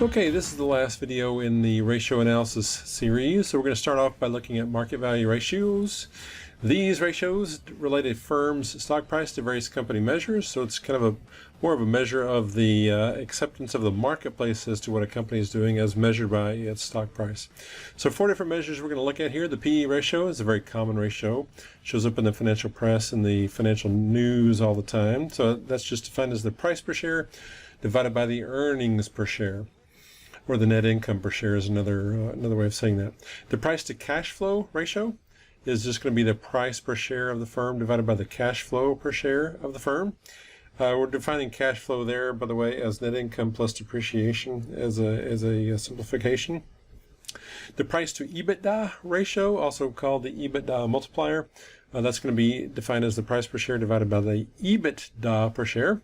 Okay, this is the last video in the ratio analysis series. So we're going to start off by looking at market value ratios. These ratios relate a firm's stock price to various company measures, so it's kind of more of a measure of the acceptance of the marketplace as to what a company is doing as measured by its stock price. So 4 different measures we're going to look at here. The PE ratio is a very common ratio. It shows up in the financial press and the financial news all the time. So that's just defined as the price per share divided by the earnings per share, or the net income per share is another way of saying that. The price to cash flow ratio is just going to be the price per share of the firm divided by the cash flow per share of the firm. We're defining cash flow there, by the way, as net income plus depreciation as a simplification. The price to EBITDA ratio, also called the EBITDA multiplier, that's going to be defined as the price per share divided by the EBITDA per share.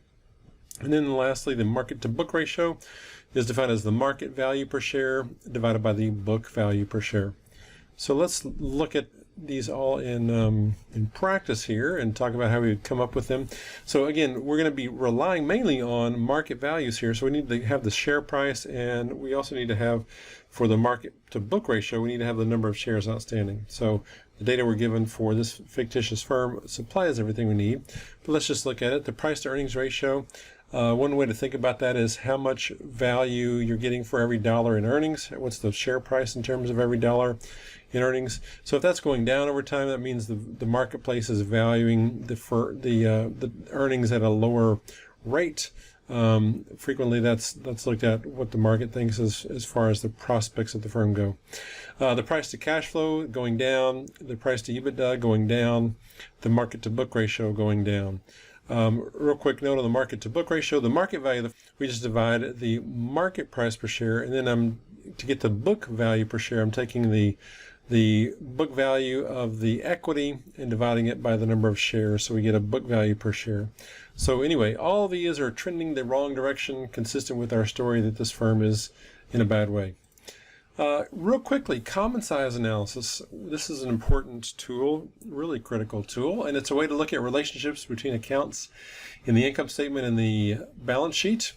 And then lastly, the market to book ratio is defined as the market value per share divided by the book value per share. So let's look at these all in practice here and talk about how we would come up with them. So again, we're going to be relying mainly on market values here. So we need to have the share price, and we also need to have, for the market to book ratio, we need to have the number of shares outstanding. So the data we're given for this fictitious firm supplies everything we need. But let's just look at it. The price to earnings ratio. One way to think about that is how much value you're getting for every dollar in earnings. What's the share price in terms of every dollar in earnings? So if that's going down over time, that means the marketplace is valuing the earnings at a lower rate. Frequently that's looked at what the market thinks as far as the prospects of the firm go. The price to cash flow going down, the price to EBITDA going down, the market to book ratio going down. Real quick note on the market to book ratio. The market value, we just divide the market price per share, and then to get the book value per share, I'm taking the book value of the equity and dividing it by the number of shares, so we get a book value per share. So anyway, all of these are trending the wrong direction, consistent with our story that this firm is in a bad way. Real quickly, common size analysis. This is an important tool, really critical tool, and it's a way to look at relationships between accounts in the income statement and the balance sheet.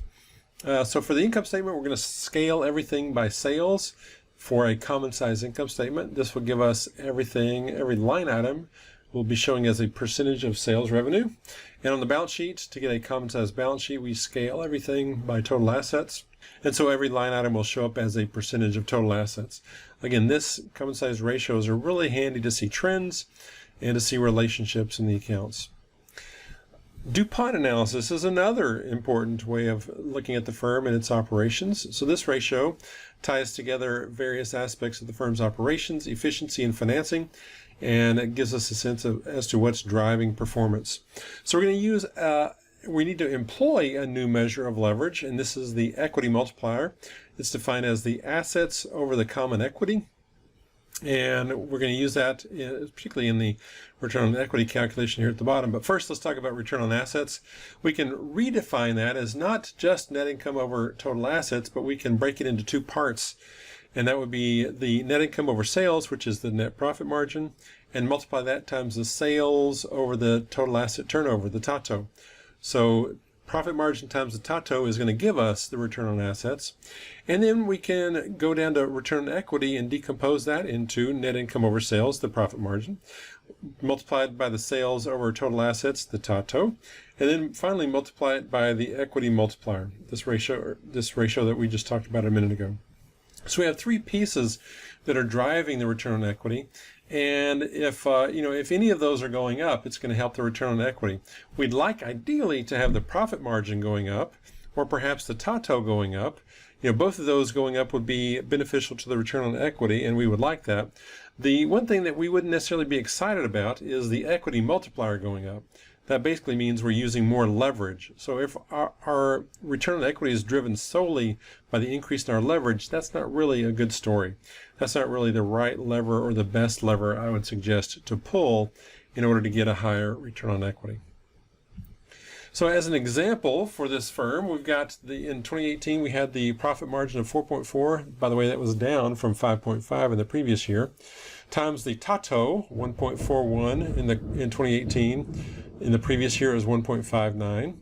So for the income statement, we're going to scale everything by sales for a common size income statement. This will give us everything, every line item will be showing as a percentage of sales revenue. And on the balance sheet, to get a common size balance sheet, we scale everything by total assets. And so every line item will show up as a percentage of total assets. Again, this common size ratios are really handy to see trends and to see relationships in the accounts. DuPont analysis is another important way of looking at the firm and its operations. So this ratio ties together various aspects of the firm's operations, efficiency, and financing, and it gives us a sense as to what's driving performance. So we're going to use we need to employ a new measure of leverage, and this is the equity multiplier. It's defined as the assets over the common equity, and we're going to use that particularly in the return on equity calculation here at the bottom. But first, let's talk about return on assets. We can redefine that as not just net income over total assets, but we can break it into 2 parts, and that would be the net income over sales, which is the net profit margin, and multiply that times the sales over the total asset turnover, the TATO. So profit margin times the TATO is going to give us the return on assets. And then we can go down to return on equity and decompose that into net income over sales, the profit margin, multiplied by the sales over total assets, the TATO, and then finally multiply it by the equity multiplier, this ratio that we just talked about a minute ago. So we have 3 pieces that are driving the return on equity. And if any of those are going up, it's going to help the return on equity. We'd like ideally to have the profit margin going up, or perhaps the TATO going up. Both of those going up would be beneficial to the return on equity, and we would like that. The one thing that we wouldn't necessarily be excited about is the equity multiplier going up. That basically means we're using more leverage. So if our return on equity is driven solely by the increase in our leverage, that's not really a good story. That's not really the right lever or the best lever I would suggest to pull in order to get a higher return on equity. So as an example for this firm, we've got in 2018 we had the profit margin of 4.4. By the way, that was down from 5.5 in the previous year, times the TATO 1.41 in 2018. In the previous year it was 1.59.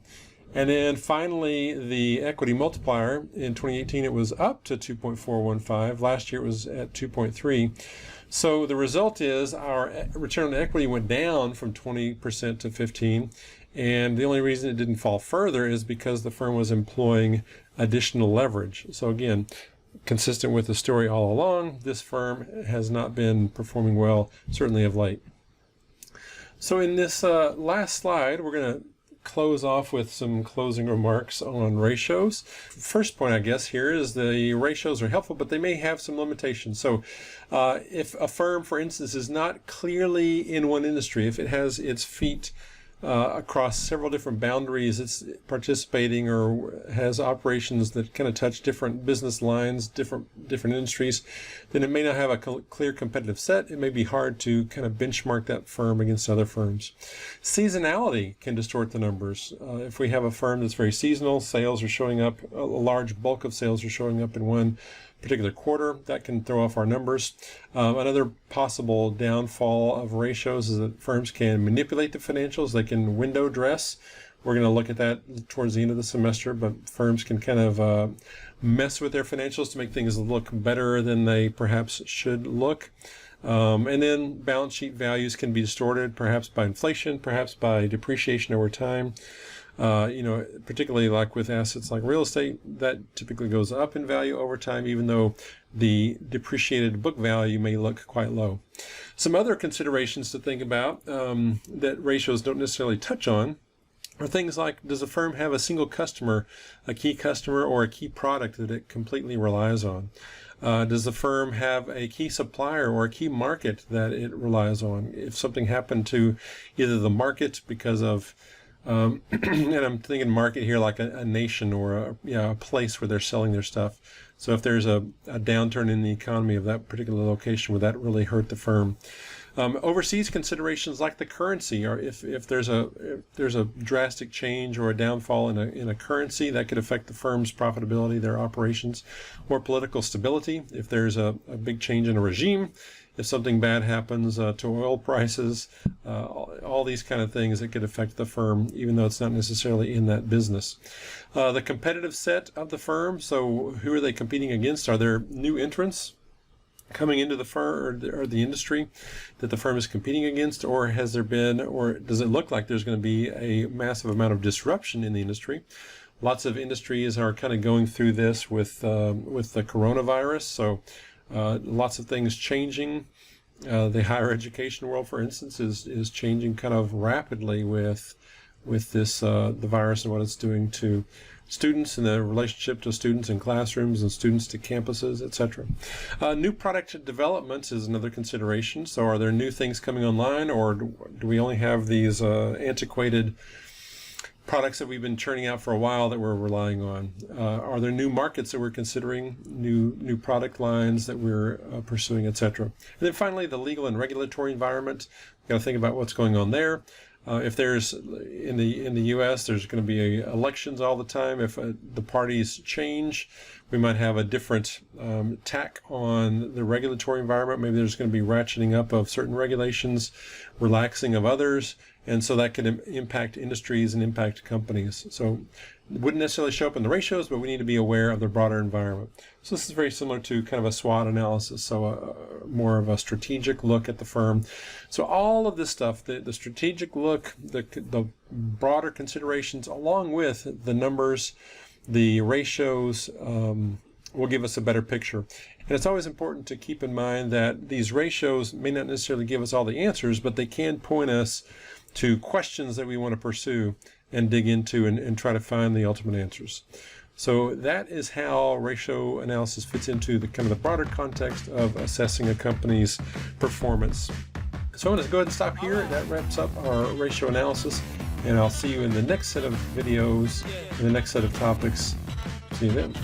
And then finally, the equity multiplier in 2018, it was up to 2.415. Last year it was at 2.3. So the result is our return on equity went down from 20% to 15%. And the only reason it didn't fall further is because the firm was employing additional leverage. So again, consistent with the story all along, this firm has not been performing well, certainly of late. So in this last slide, we're going to close off with some closing remarks on ratios. First point, I guess, here is the ratios are helpful, but they may have some limitations. So if a firm, for instance, is not clearly in one industry, if it has its feet across several different boundaries, it's participating or has operations that kind of touch different business lines, different industries, then it may not have a clear competitive set. It may be hard to kind of benchmark that firm against other firms. Seasonality can distort the numbers. If we have a firm that's very seasonal, sales are showing up, a large bulk of sales are showing up in one particular quarter, that can throw off our numbers. Another possible downfall of ratios is that firms can manipulate the financials. They can window dress. We're going to look at that towards the end of the semester, but firms can kind of mess with their financials to make things look better than they perhaps should look. And then balance sheet values can be distorted, perhaps by inflation, perhaps by depreciation over time. Particularly like with assets like real estate, that typically goes up in value over time, even though the depreciated book value may look quite low. Some other considerations to think about that ratios don't necessarily touch on are things like, does a firm have a single customer, a key customer, or a key product that it completely relies on? Does the firm have a key supplier or a key market that it relies on? If something happened to either the market because of and I'm thinking market here like a nation or a place where they're selling their stuff. So if there's a downturn in the economy of that particular location, would that really hurt the firm? Overseas considerations like the currency, or if there's a drastic change or a downfall in a currency, that could affect the firm's profitability, their operations, or political stability. If there's a big change in a regime, if something bad happens to oil prices, all these kind of things that could affect the firm, even though it's not necessarily in that business. The competitive set of the firm, so who are they competing against? Are there new entrants coming into the firm or the industry that the firm is competing against, or has there been, or does it look like there's going to be a massive amount of disruption in the industry? Lots of industries are kind of going through this with the coronavirus, so lots of things changing. The higher education world, for instance, is changing kind of rapidly with this the virus and what it's doing to students and the relationship to students in classrooms and students to campuses, etc. New product development is another consideration. So are there new things coming online, or do we only have these antiquated products that we've been churning out for a while that we're relying on? Are there new markets that we're considering, new product lines that we're pursuing, etc.? And then finally, the legal and regulatory environment. We've got to think about what's going on there. If there's in the U.S., there's going to be elections all the time. If the parties change, we might have a different tack on the regulatory environment. Maybe there's going to be ratcheting up of certain regulations, relaxing of others, and so that could impact industries and impact companies. So it wouldn't necessarily show up in the ratios, but we need to be aware of the broader environment. So this is very similar to kind of a SWOT analysis, so more of a strategic look at the firm. So all of this stuff, the strategic look, the broader considerations, along with the numbers, the ratios, will give us a better picture. And it's always important to keep in mind that these ratios may not necessarily give us all the answers, but they can point us to questions that we want to pursue and dig into and try to find the ultimate answers. So that is how ratio analysis fits into the kind of the broader context of assessing a company's performance. So I'm going to go ahead and stop here. That wraps up our ratio analysis, and I'll see you in the next set of videos, in the next set of topics. See you then.